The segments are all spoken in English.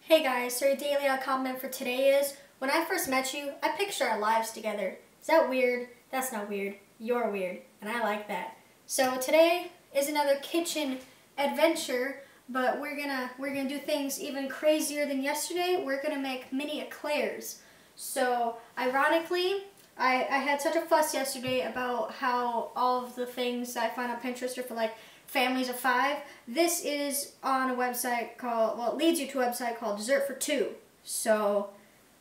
Hey guys, so your daily comment for today is, when I first met you, I pictured our lives together. Is that weird? That's not weird. You're weird, and I like that. So today is another kitchen adventure, but we're gonna do things even crazier than yesterday. We're gonna make mini eclairs. So ironically, I had such a fuss yesterday about how all of the things I find on Pinterest are for like families of 5. This is on a website called, well, it leads you to a website called Dessert for 2. So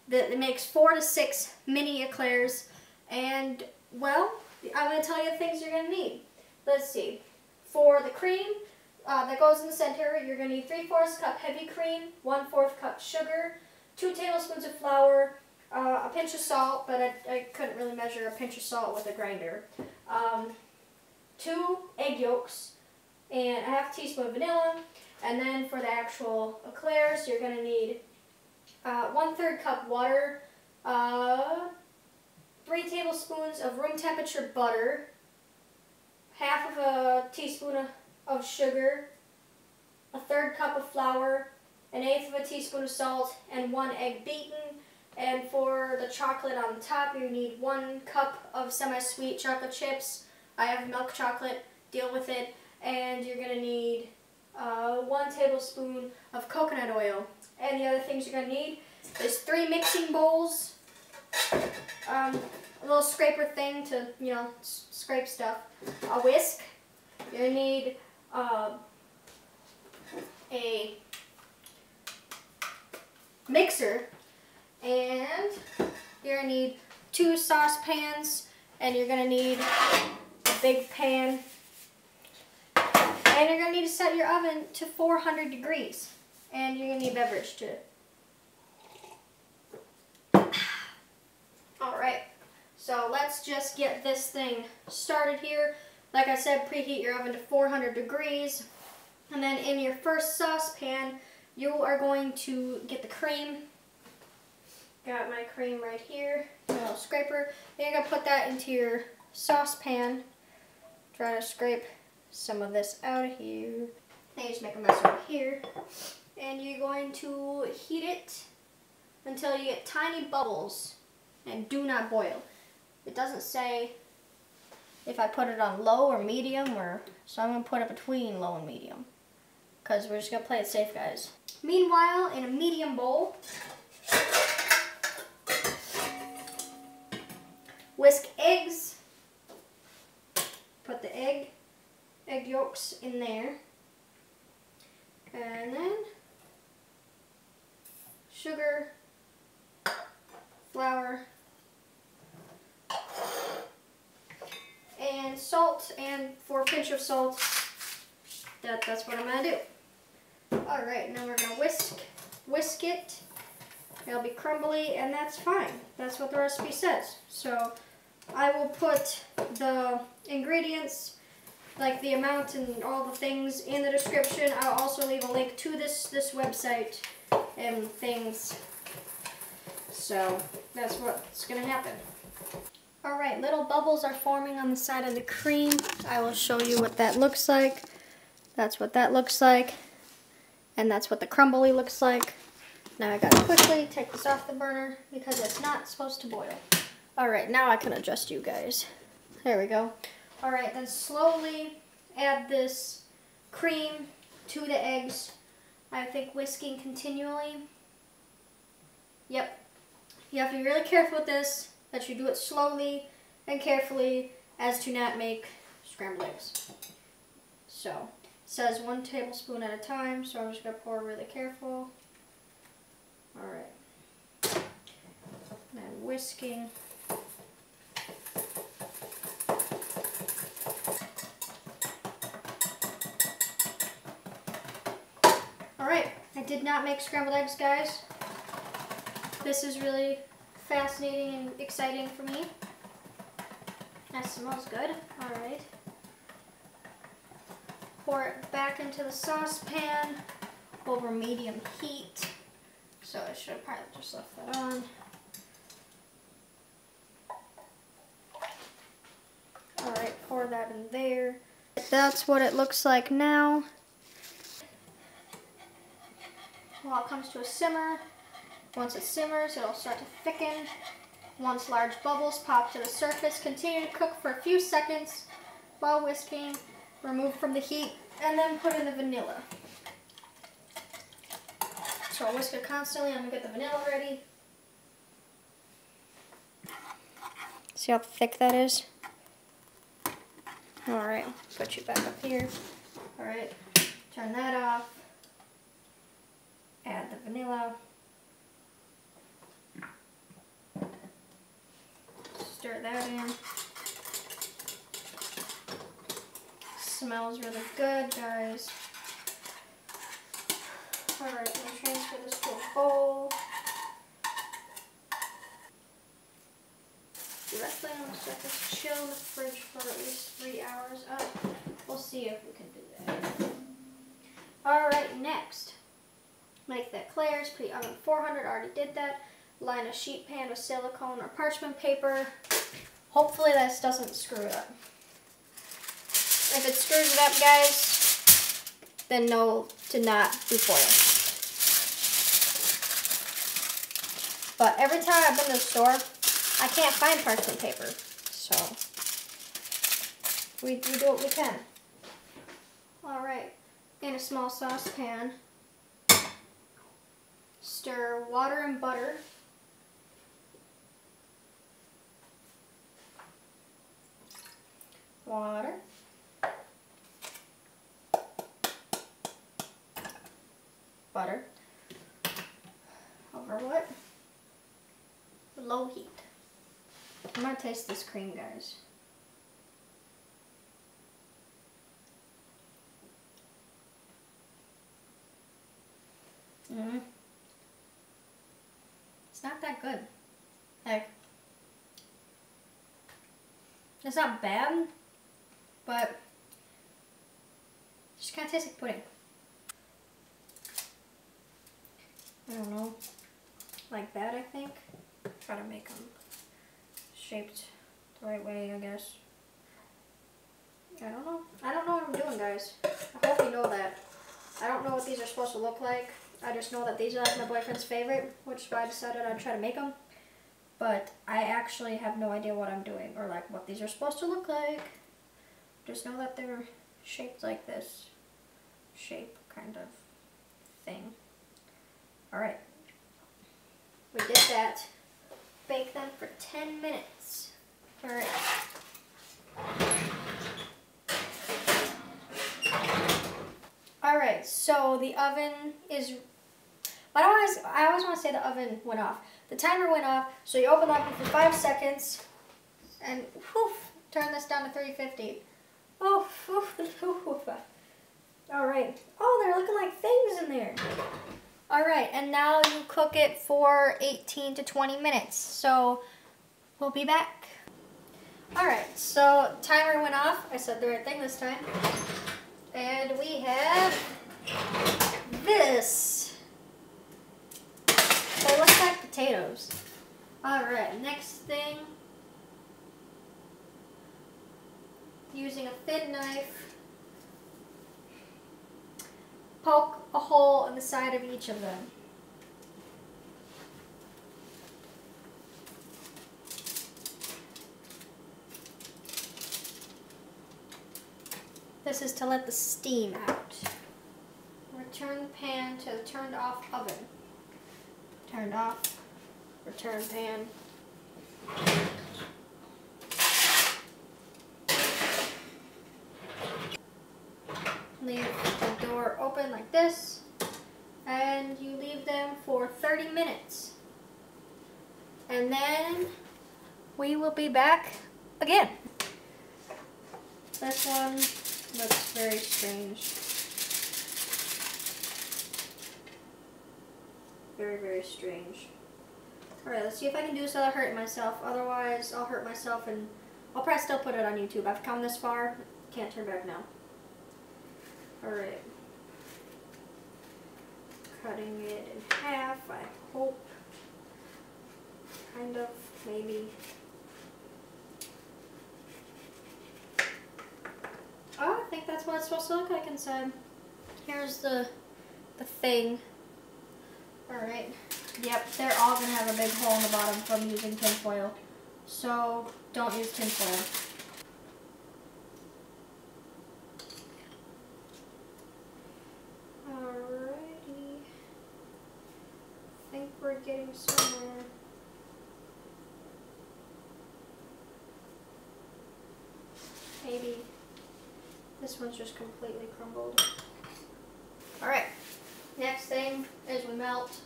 it makes 4 to 6 mini eclairs, and well, I'm going to tell you the things you're going to need. Let's see. For the cream that goes in the center, you're going to need 3/4 cup heavy cream, 1/4 cup sugar, 2 tablespoons of flour, a pinch of salt, but I couldn't really measure a pinch of salt with a grinder, 2 egg yolks, and a half teaspoon of vanilla. And then for the actual eclairs, you're going to need 1/3 cup water, 3 tablespoons of room temperature butter, half of a teaspoon of sugar, 1/3 cup of flour, 1/8 of a teaspoon of salt, and 1 egg beaten. And for the chocolate on the top, you need 1 cup of semi-sweet chocolate chips. I have milk chocolate, deal with it. And you're going to need 1 tablespoon of coconut oil. And the other things you're going to need is 3 mixing bowls, a little scraper thing to, scrape stuff, a whisk. You're going to need a mixer, and you're going to need 2 saucepans, and you're going to need a big pan. And you're going to need to set your oven to 400 degrees. And you're going to need beverage too. Alright, so let's just get this thing started here. Like I said, preheat your oven to 400 degrees. And then in your first saucepan, you are going to get the cream. Got my cream right here, a little scraper. Then you're going to put that into your saucepan. Try to scrape some of this out of here. Then you just make a mess over here. And you're going to heat it until you get tiny bubbles. And do not boil. It doesn't say if I put it on low or medium, so I'm going to put it between low and medium, because we're just going to play it safe, guys. Meanwhile, in a medium bowl, whisk eggs. Put the egg yolks in there, and then sugar, flour, and salt, and for a pinch of salt. That's what I'm going to do. Alright, now we're going to whisk it. It'll be crumbly, and that's fine. That's what the recipe says. So I will put the ingredients, like the amount and all the things, in the description. I'll also leave a link to this website and things. So that's what's going to happen. Alright, little bubbles are forming on the side of the cream. I will show you what that looks like. That's what that looks like. And that's what the crumbly looks like. Now I gotta quickly take this off the burner because it's not supposed to boil. Alright, now I can adjust you guys. There we go. Alright, then slowly add this cream to the eggs. I think whisking continually. Yep. You have to be really careful with this, that you do it slowly and carefully as to not make scrambled eggs. So, it says 1 tablespoon at a time, so I'm just going to pour really careful. Alright. And whisking. Alright, I did not make scrambled eggs, guys. This is really fascinating and exciting for me. That smells good. Alright. Pour it back into the saucepan over medium heat. So I should have probably just left that on. Alright, pour that in there. That's what it looks like now. while it comes to a simmer. Once it simmers, it'll start to thicken. Once large bubbles pop to the surface, continue to cook for a few seconds while whisking. Remove from the heat and then put in the vanilla. So I'll whisk it constantly. I'm gonna get the vanilla ready. See how thick that is? Alright, put you back up here. Alright, turn that off. Add the vanilla. Stir that in. Smells really good, guys. Alright, I'm going to transfer this to a bowl. Directly on the surface, chill in the fridge for at least 3 hours. We'll see if we can do that. Alright, next. Make the eclairs, pre-oven 400, already did that. Line a sheet pan with silicone or parchment paper. Hopefully this doesn't screw it up. If it screws it up, guys, then no to not do foil. But every time I've been to the store, I can't find parchment paper. So we do what we can. Alright, in a small saucepan, stir water and butter. Water. Butter. Over what? Low heat. I'm gonna taste this cream, guys. It's not that good. Like, it's not bad, but it just kind of tastes like pudding. I don't know, like that, I think. Try to make them shaped the right way, I guess. I don't know. I don't know what I'm doing, guys. I hope you know that. I don't know what these are supposed to look like. I just know that these are like my boyfriend's favorite, which is why I decided I'd try to make them. But I actually have no idea what I'm doing or like what these are supposed to look like. Just know that they're shaped like this shape kind of thing. Alright. We did that. Bake them for 10 minutes. Alright. Alright, so the oven is... I always want to say the oven went off. The timer went off, so you open the oven for 5 seconds and whoof, turn this down to 350. Oh, alright. Oh, they're looking like things in there. Alright, and now you cook it for 18 to 20 minutes. So, we'll be back. Alright, so timer went off. I said the right thing this time. And we have this. They look like potatoes. Alright, next thing. Using a thin knife, poke a hole in the side of each of them. This is to let the steam out. Return the pan to the turned off oven. Turned off, return pan. Leave the door open like this, and you leave them for 30 minutes. And then we will be back again. This one looks very strange. Very, very strange. Alright, let's see if I can do this without hurting myself. Otherwise, I'll hurt myself and I'll probably still put it on YouTube. I've come this far. Can't turn back now. Alright. Cutting it in half, I hope. Kind of, maybe. Oh, I think that's what it's supposed to look like inside. Here's the thing. Alright. Yep, they're all going to have a big hole in the bottom from using tin foil. So, don't use tin foil. Alrighty. I think we're getting somewhere. Maybe this one's just completely crumbled. Alright, next thing is we melt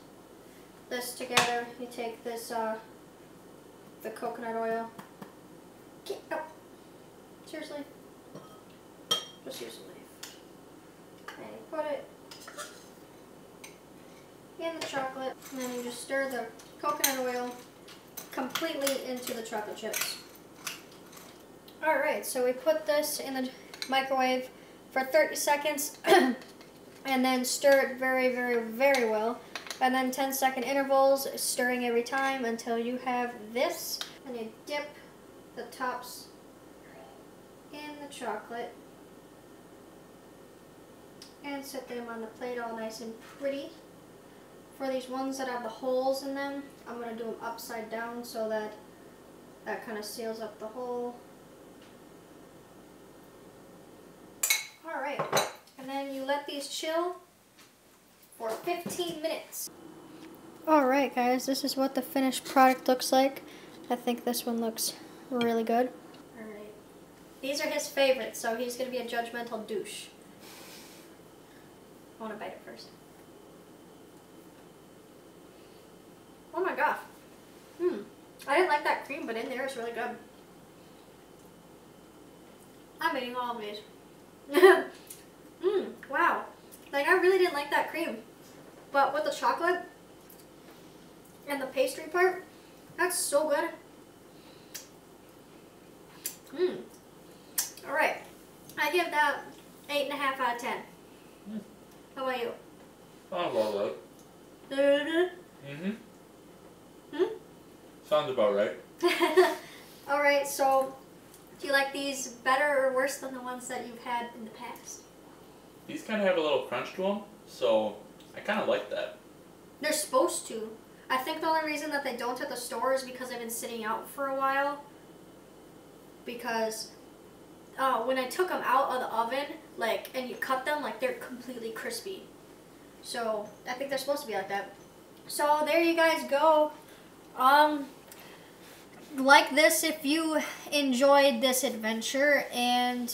this together. You take this, the coconut oil. Oh, seriously? Just use a knife. And you put it in the chocolate, and then you just stir the coconut oil completely into the chocolate chips. Alright, so we put this in the microwave for 30 seconds and then stir it very, very, very well. And then 10-second intervals, stirring every time until you have this. And you dip the tops in the chocolate and set them on the plate all nice and pretty. For these ones that have the holes in them, I'm going to do them upside down so that that kind of seals up the hole. Alright, and then you let these chill for 15 minutes. Alright guys, this is what the finished product looks like. I think this one looks really good. Alright, these are his favorites, so he's going to be a judgmental douche. I want to bite it first. Oh my gosh. I didn't like that cream, but in there it's really good. I'm eating all of these. Wow. Like, I really didn't like that cream. But with the chocolate and the pastry part, that's so good. Alright. I give that 8.5 out of 10. How about you? Sounds about right. Sounds about right. Alright, so do you like these better or worse than the ones that you've had in the past? These kind of have a little crunch to them, so I kind of like that. They're supposed to. I think the only reason that they don't at the store is because they've been sitting out for a while. Because when I took them out of the oven, like, and you cut them, like, they're completely crispy. So I think they're supposed to be like that. So there you guys go. Like this if you enjoyed this adventure, and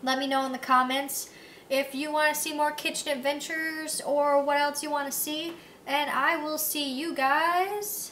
let me know in the comments if you want to see more kitchen adventures or what else you want to see, and I will see you guys